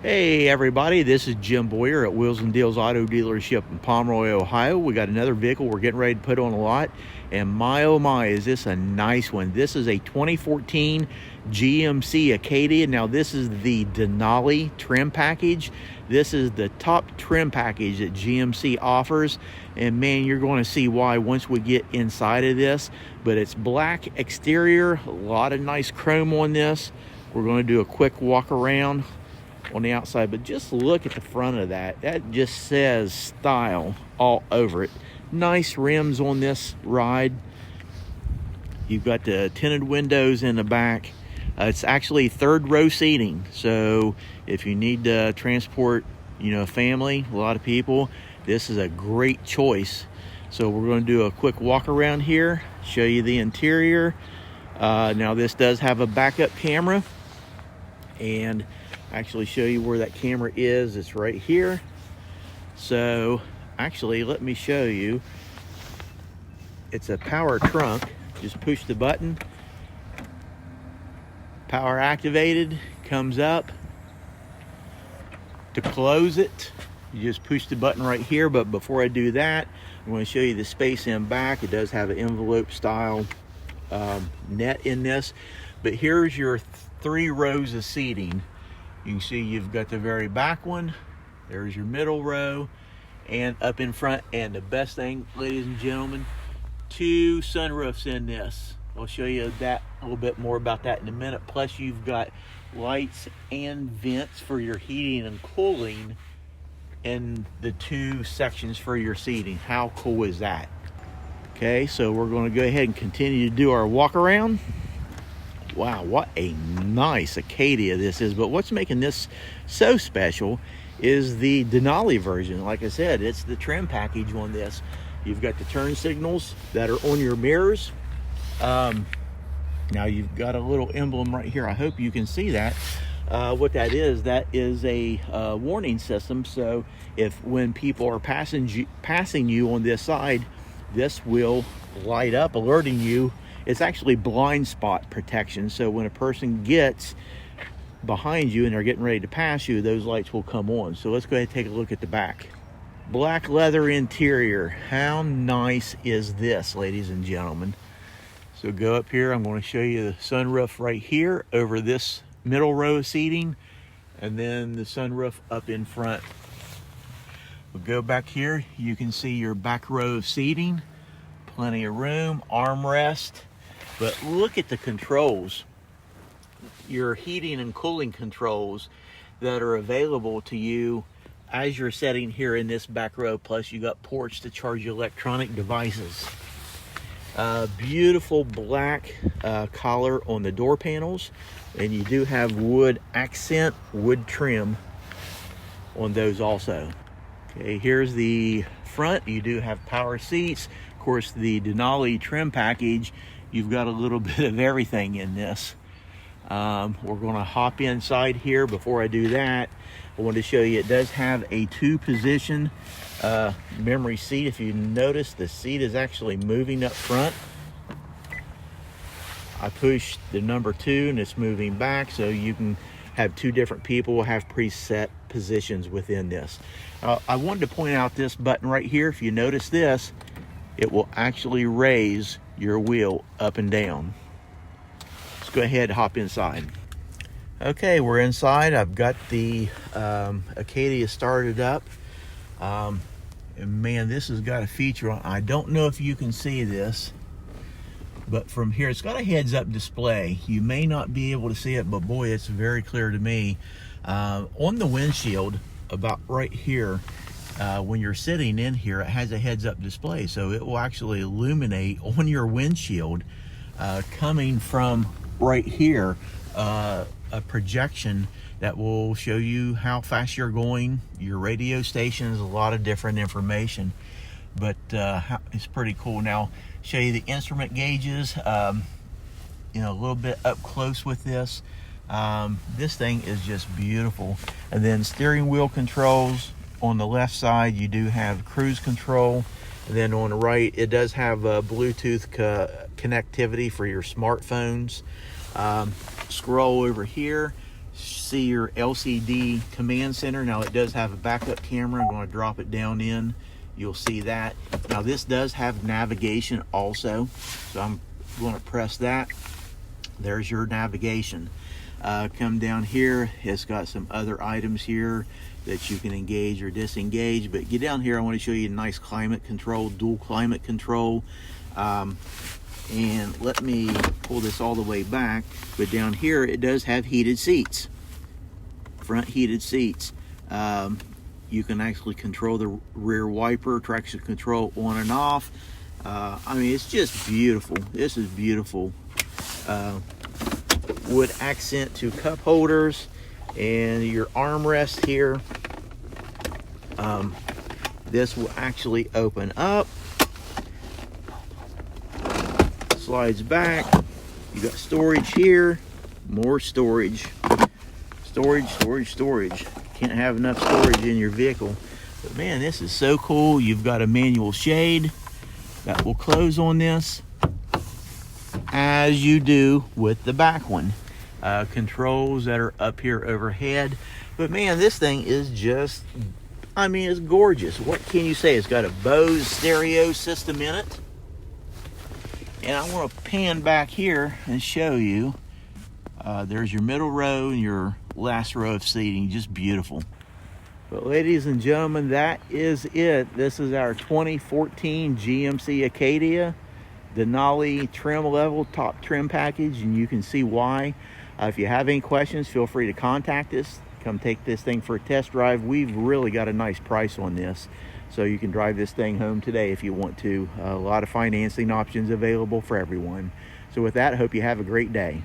Hey everybody, this is Jim Boyer at Wheels and Deals Auto Dealership in Pomeroy, Ohio. We got another vehicle we're getting ready to put on a lot, and my oh my, is this a nice one. This is a 2014 GMC Acadia. Now this is the Denali trim package. This is the top trim package that GMC offers, and man, you're going to see why once we get inside of this. But it's black exterior, a lot of nice chrome on this. We're going to do a quick walk around on the outside, but just look at the front of that. That just says style all over it. Nice rims on this ride. You've got the tinted windows in the back. It's actually third row seating, so if you need to transport, a family, a lot of people, this is a great choice. So we're going to do a quick walk around here, show you the interior. Now this does have a backup camera, and actually show you where that camera is. It's right here. So actually, let me show you. It's a power trunk. Just push the button, power activated, comes up. To close it, you just push the button right here. But before I do that, I'm going to show you the space in back. It does have an envelope style net in this, but here's your 3 rows of seating. You can see you've got the very back one, there's your middle row, and up in front, and the best thing, ladies and gentlemen, 2 sunroofs in this. I'll show you that a little bit more about that in a minute. Plus you've got lights and vents for your heating and cooling in the 2 sections for your seating. How cool is that? Okay, so we're going to go ahead and continue to do our walk around. Wow, what a nice Acadia this is. But what's making this so special is the Denali version. Like I said, it's the trim package on this. You've got the turn signals that are on your mirrors. Now you've got a little emblem right here. I hope you can see that. What that is a warning system. So if when people are passing you on this side, this will light up alerting you. It's actually blind spot protection, so when a person gets behind you and they're getting ready to pass you, those lights will come on. So let's go ahead and take a look at the back. Black leather interior. How nice is this, ladies and gentlemen? So go up here. I'm going to show you the sunroof right here over this middle row seating, and then the sunroof up in front. We'll go back here. You can see your back row of seating. Plenty of room, armrest. But look at the controls, your heating and cooling controls that are available to you as you're sitting here in this back row. Plus you got ports to charge your electronic devices. Beautiful black collar on the door panels, and you do have wood accent, wood trim on those also. Okay, here's the front. You do have power seats. Of course, the Denali trim package, you've got a little bit of everything in this. We're going to hop inside here. Before I do that, I want to show you it does have a 2-position memory seat. If you notice, the seat is actually moving up front. I push the number 2 and it's moving back, so you can have 2 different people have preset positions within this. I wanted to point out this button right here. If you notice this, it will actually raise your wheel up and down. Let's go ahead and hop inside. Okay, we're inside. I've got the Acadia started up. And man, this has got a feature on. I don't know if you can see this, but from here, it's got a heads-up display. You may not be able to see it, but boy, it's very clear to me. On the windshield, about right here, when you're sitting in here, it has a heads-up display, so it will actually illuminate on your windshield coming from right here, a projection that will show you how fast you're going, your radio stations, a lot of different information. But it's pretty cool. Now, show you the instrument gauges, a little bit up close with this. This thing is just beautiful. And then steering wheel controls. On the left side, you do have cruise control. And then on the right, it does have Bluetooth connectivity for your smartphones. Scroll over here, see your LCD command center. Now it does have a backup camera. I'm going to drop it down in. You'll see that. Now this does have navigation also. So I'm going to press that. There's your navigation. Come down here. It's got some other items here that you can engage or disengage. But get down here. I want to show you a nice climate control, dual climate control. And let me pull this all the way back. But down here, it does have heated seats, front heated seats. You can actually control the rear wiper, traction control on and off. I mean, it's just beautiful. This is beautiful. Wood accent to cup holders and your armrest here. This will actually open up. Slides back. You got storage here, more storage. Storage. Can't have enough storage in your vehicle. But man, this is so cool. You've got a manual shade that will close on this, as you do with the back one. Controls that are up here overhead. But man, this thing is just, I mean, it's gorgeous. What can you say? It's got a Bose stereo system in it. And I want to pan back here and show you. There's your middle row and your last row of seating. Just beautiful. But ladies and gentlemen, that is it. This is our 2014 GMC Acadia Denali trim level, top trim package, and you can see why. If you have any questions, feel free to contact us. Come take this thing for a test drive. We've really got a nice price on this, so you can drive this thing home today if you want to. A lot of financing options available for everyone. So with that, I hope you have a great day.